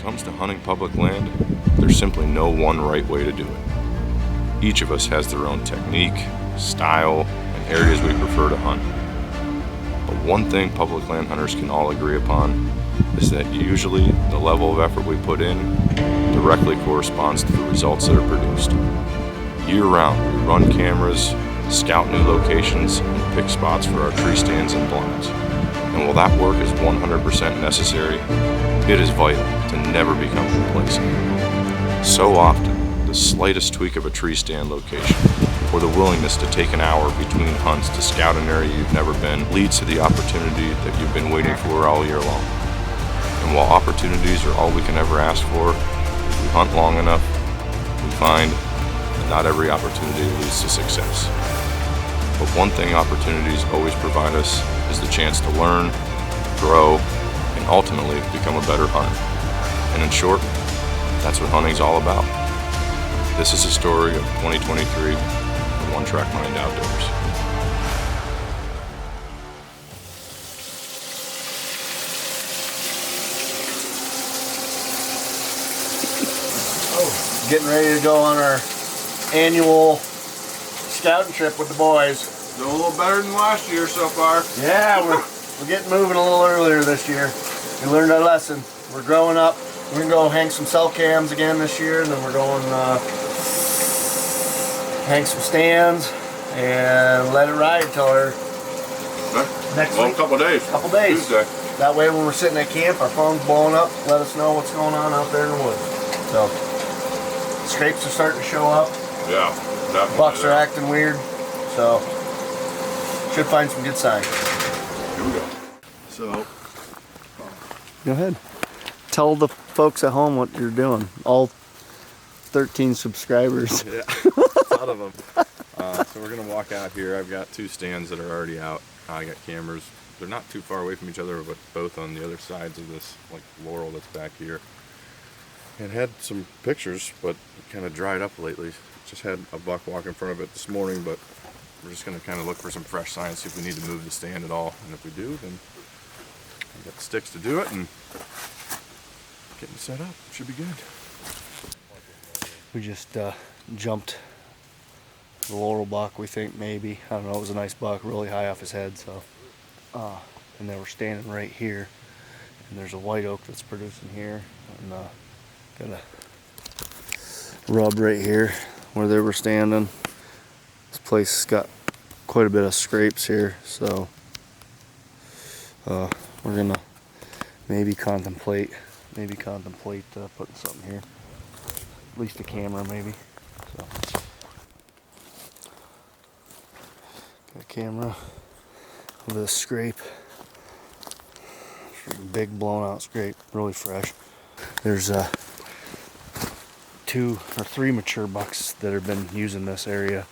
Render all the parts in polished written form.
comes to hunting public land, there's simply no one right way to do it. Each of us has their own technique, style, and areas we prefer to hunt. But one thing public land hunters can all agree upon is that usually the level of effort we put in directly corresponds to the results that are produced. Year-round, we run cameras, scout new locations, and pick spots for our tree stands and blinds. And while that work is 100% necessary, it is vital to never become complacent. So often, the slightest tweak of a tree stand location, or the willingness to take an hour between hunts to scout an area you've never been, leads to the opportunity that you've been waiting for all year long. And while opportunities are all we can ever ask for, if we hunt long enough, we find that not every opportunity leads to success. But one thing opportunities always provide us is the chance to learn, grow, and ultimately become a better hunter. And in short, that's what hunting's all about. This is a story of 2023 and One Track Mind Outdoors. Oh, getting ready to go on our annual scouting trip with the boys. Doing a little better than last year so far. Yeah, we're getting moving a little earlier this year. We learned our lesson. We're growing up. We're gonna go hang some cell cams again this year, and then we're going hang some stands and let it ride till our next week. A couple days. Tuesday. That way, when we're sitting at camp, our phone's blowing up. Let us know what's going on out there in the woods. So, scrapes are starting to show up. Yeah, definitely. Bucks are acting weird. So, should find some good signs. Here we go. So, go ahead. Tell the folks at home what you're doing. All 13 subscribers. Yeah, a lot of them. So we're gonna walk out here. I've got two stands that are already out. I got cameras. They're not too far away from each other, but both on the other sides of this like laurel that's back here. And had some pictures, but it kind of dried up lately. Just had a buck walk in front of it this morning, but we're just gonna kind of look for some fresh signs, see if we need to move the stand at all. And if we do, then we got the sticks to do it and getting set up. Should be good. We just jumped the laurel buck, we think, maybe. I don't know, it was a nice buck, really high off his head. So, and then we're standing right here, and there's a white oak that's producing here, and got a rub right here where they were standing. This place has got quite a bit of scrapes here, so we're gonna maybe contemplate putting something here, at least a camera maybe. So, got a camera with a scrape, big blown out scrape, really fresh. There's 2 or 3 mature bucks that have been using this area.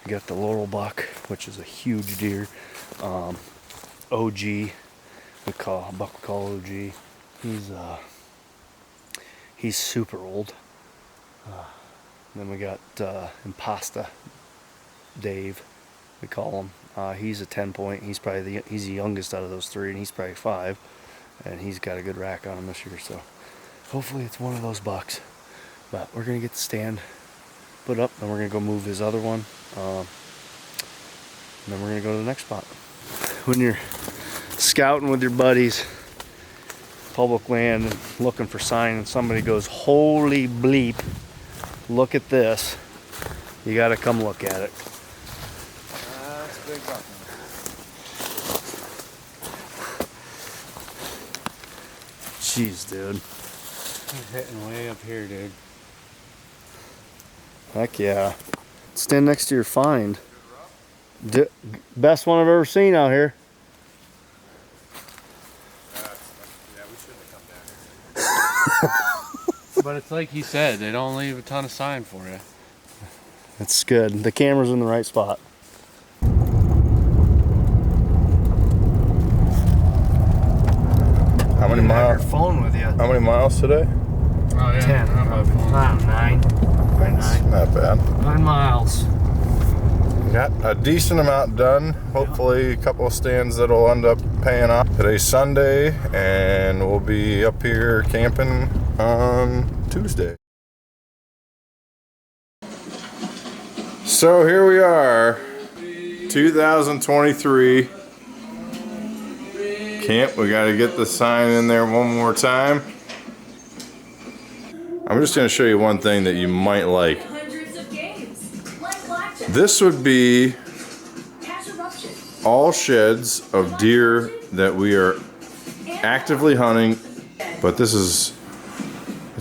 We got the laurel buck, which is a huge deer. OG, we call OG. He's super old. Then we got Impasta Dave, we call him. He's a 10 point. He's probably he's the youngest out of those 3, and he's probably 5. And he's got a good rack on him this year, so hopefully it's one of those bucks. But we're gonna get the stand put up, and we're gonna go move his other one, and then we're gonna go to the next spot. When you're scouting with your buddies, public land, and looking for sign, and somebody goes, "Holy bleep, look at this," you gotta come look at it. That's a big buck. Jeez, dude. He's hitting way up here, dude. Heck yeah. Stand next to your find. Best one I've ever seen out here. Yeah, we shouldn't have come down here. But it's like he said, they don't leave a ton of sign for you. That's good. The camera's in the right spot. How many miles? Your phone with you. How many miles today? Oh, yeah. 10. I don't know, 9. Probably 9. Not bad. 9 miles. Got a decent amount done. Hopefully a couple of stands that'll end up paying off. Today's Sunday, and we'll be up here camping on Tuesday. So here we are, 2023 camp. We got to get the sign in there one more time. I'm just going to show you one thing that you might like. This would be all sheds of deer that we are actively hunting, but it's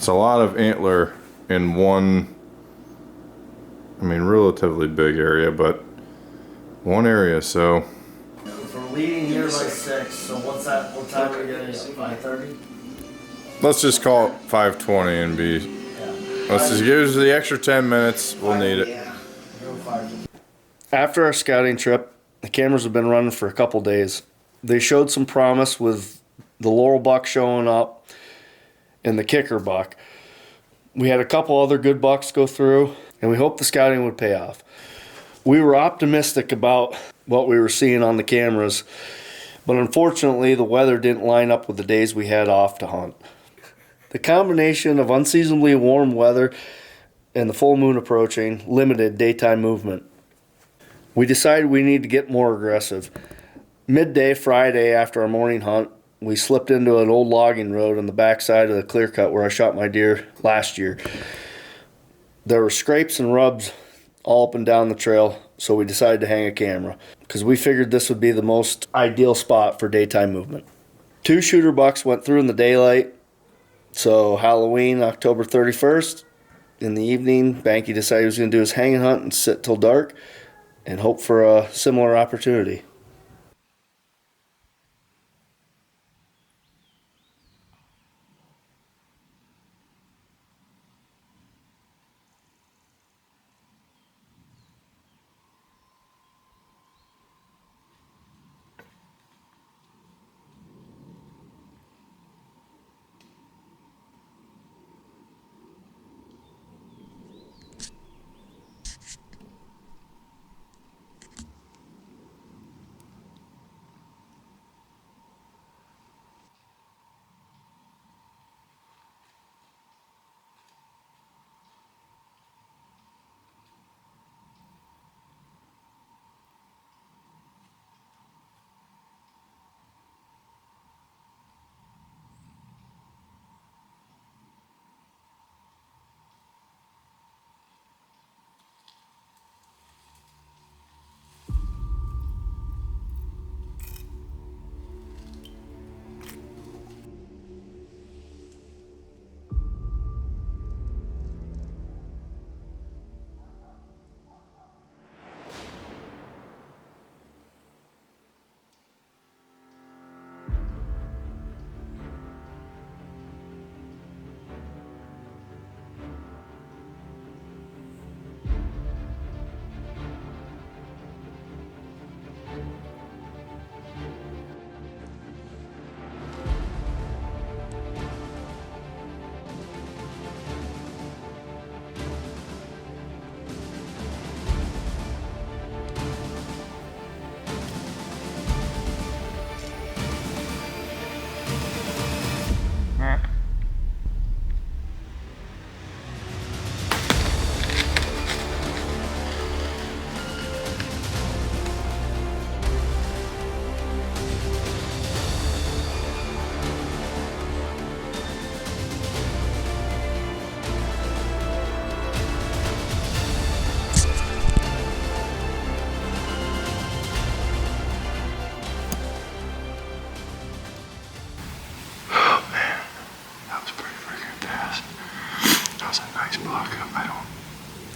a lot of antler in one, I mean, relatively big area, but one area, so. We're leaving here by 6, so what time are we getting at? 5:30? Let's just call it 5:20 and be, let's just give us the extra 10 minutes, we'll need it. After our scouting trip, the cameras have been running for a couple days. They showed some promise with the laurel buck showing up and the kicker buck. We had a couple other good bucks go through, and we hoped the scouting would pay off. We were optimistic about what we were seeing on the cameras, but unfortunately the weather didn't line up with the days we had off to hunt. The combination of unseasonably warm weather and the full moon approaching limited daytime movement. We decided we need to get more aggressive. Midday Friday after our morning hunt, we slipped into an old logging road on the backside of the clear cut where I shot my deer last year. There were scrapes and rubs all up and down the trail, so we decided to hang a camera because we figured this would be the most ideal spot for daytime movement. 2 shooter bucks went through in the daylight, so Halloween, October 31st, in the evening, Banky decided he was going to do his hanging hunt and sit till dark and hope for a similar opportunity.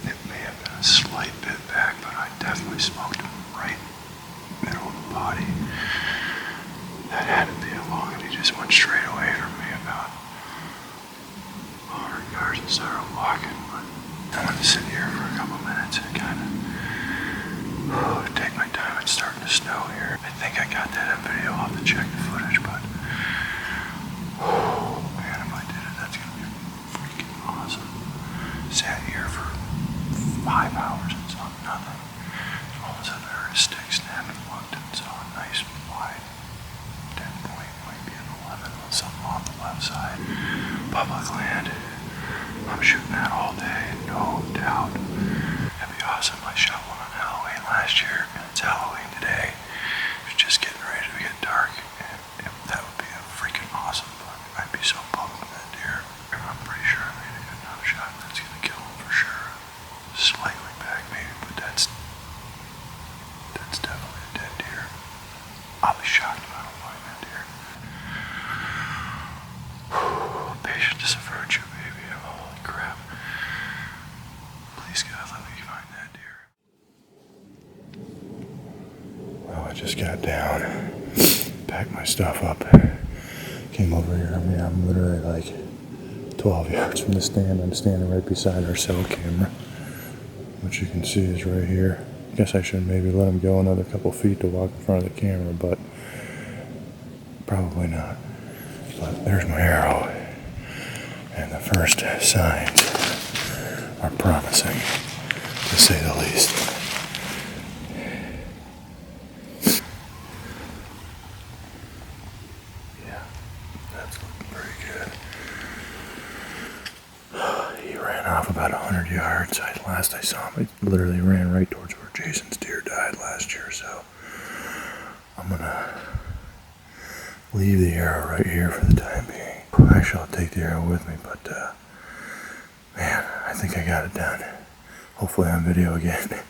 It may have been a slight bit back, but I definitely smoked him right middle of the body. That had to be a long, and he just went straight away from me about 100 yards and started walking. But I wanted to sit here for a couple minutes and kind of take my time. It's starting to snow here. I think I got that in video. I'll have to check the footage, but man, if I did it, that's gonna be freaking awesome. Sat here for 5 hours and saw nothing. So all of a sudden I heard a stick snap and looked and saw a nice wide 10 point, might be an 11 with something on the left side. public land. I'm shooting that all day, no doubt. That'd be awesome. I shot one on Halloween last year, and it's Halloween today. It's just getting ready to get dark, and that would be a freaking awesome buck. I'd be so pumped with that deer. I'm pretty sure I made a good enough shot that's gonna kill him for sure. Slightly back maybe, but that's definitely a dead deer. I'll be shocked if I don't find that deer. Patience is a virtue, baby. Holy crap. Please God, let me find that deer. Well, I just got down, packed my stuff up, came over here. I mean, I'm literally like 12 yards from the stand. I'm standing right beside our cell camera, which you can see is right here. I guess I should maybe let him go another couple feet to walk in front of the camera, but probably not. But there's my arrow, and the first signs are promising, to say the least. Yeah, that's looking pretty good. He ran off about 100 yards. Last I saw him, he literally ran right towards where Jason's deer died last year, so I'm gonna leave the arrow right here for the time being. Actually, I'll take the arrow with me, but man, I think I got it done. Hopefully on video again.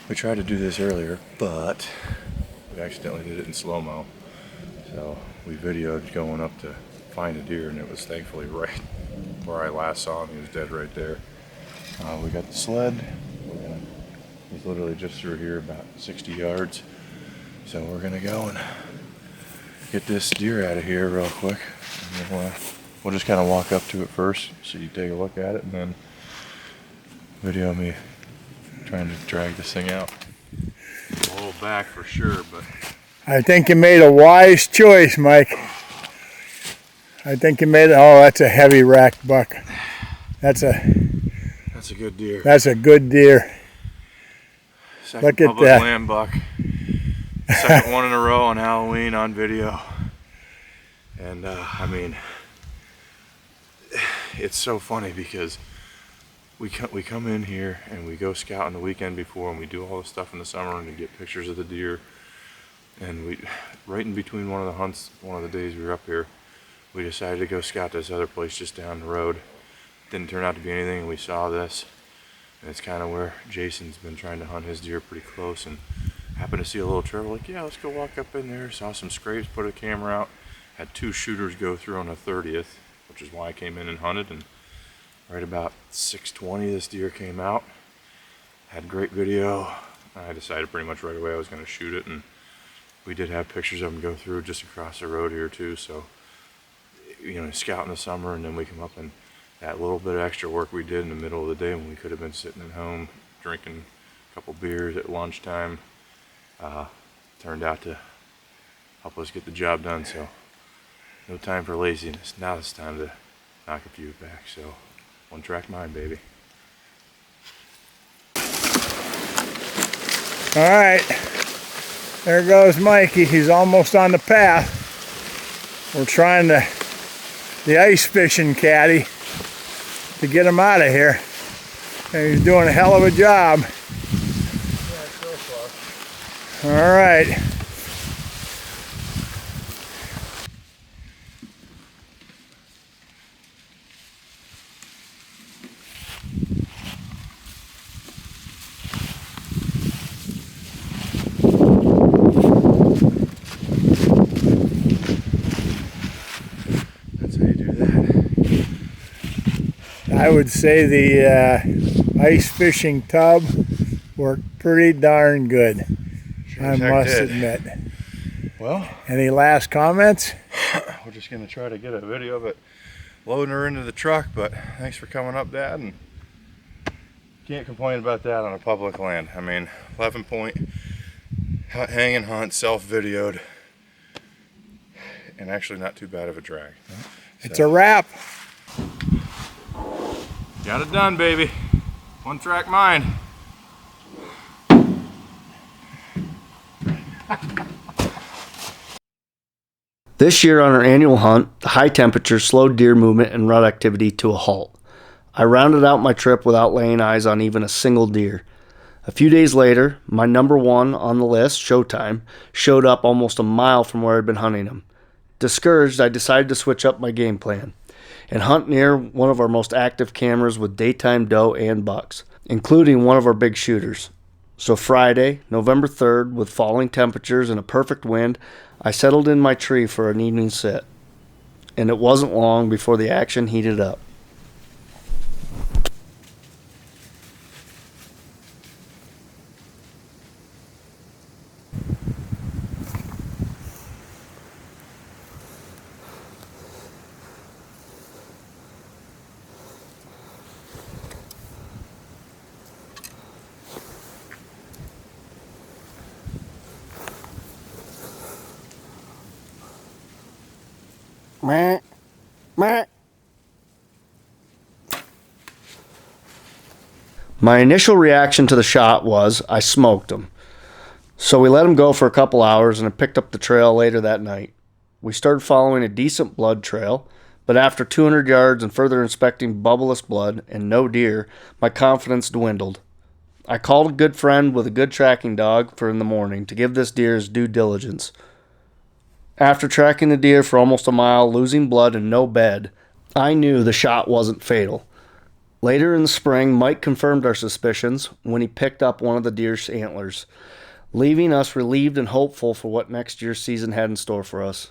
We tried to do this earlier, but we accidentally did it in slow-mo. So we videoed going up to find a deer, and it was thankfully right where I last saw him. He was dead right there. We got the sled. He's literally just through here about 60 yards. So we're gonna go and get this deer out of here real quick. And we'll just kind of walk up to it first so you take a look at it, and then video me trying to drag this thing out. A little back for sure, but I think you made a wise choice, Mike. I think you made it. Oh, that's a heavy racked buck. That's a good deer. That's a good deer. Second Look at public that. land buck. Second one in a row on Halloween on video. And I mean, it's so funny because we come in here and we go scouting the weekend before, and we do all the stuff in the summer and we get pictures of the deer. And we, right in between one of the hunts, one of the days we were up here, we decided to go scout this other place just down the road. Didn't turn out to be anything, and we saw this. And it's kind of where Jason's been trying to hunt his deer pretty close, and happened to see a little trail. Like, yeah, let's go walk up in there. Saw some scrapes, put a camera out. Had 2 shooters go through on the 30th, which is why I came in and hunted. And right about 6:20, this deer came out. Had great video. I decided pretty much right away I was going to shoot it, and we did have pictures of him go through just across the road here too. So, you know, scout in the summer, and then we come up, and that little bit of extra work we did in the middle of the day when we could have been sitting at home drinking a couple beers at lunchtime, turned out to help us get the job done. So no time for laziness. Now it's time to knock a few back. So one track mind, baby. All right. There goes Mikey. He's almost on the path. We're trying the ice fishing caddy to get him out of here. And he's doing a hell of a job. Yeah, so far. All right. That's how you do that. I would say the ice fishing tub worked pretty darn good. Sure I as heck must did. admit. Well, Any last comments? we're just gonna try to get a video of it loading her into the truck, but thanks for coming up, Dad, and can't complain about that on a public land. I mean, 11 point hang and hunt, self-videoed, and actually not too bad of a drag. It's a wrap. Got it done, baby. One track mind. This year on our annual hunt, the high temperatures slowed deer movement and rut activity to a halt. I rounded out my trip without laying eyes on even a single deer. A few days later, my number one on the list, Showtime, showed up almost a mile from where I'd been hunting him. Discouraged, I decided to switch up my game plan and hunt near one of our most active cameras with daytime doe and bucks, including one of our big shooters. So Friday, November 3rd, with falling temperatures and a perfect wind, I settled in my tree for an evening sit. And it wasn't long before the action heated up. Meh. Meh. My initial reaction to the shot was I smoked him. So we let him go for a couple hours and I picked up the trail later that night. We started following a decent blood trail, but after 200 yards and further inspecting bubbleless blood and no deer, my confidence dwindled. I called a good friend with a good tracking dog for in the morning to give this deer his due diligence. After tracking the deer for almost a mile, losing blood and no bed, I knew the shot wasn't fatal. Later in the spring, Mike confirmed our suspicions when he picked up one of the deer's antlers, leaving us relieved and hopeful for what next year's season had in store for us.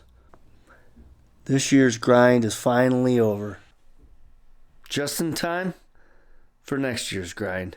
This year's grind is finally over. Just in time for next year's grind.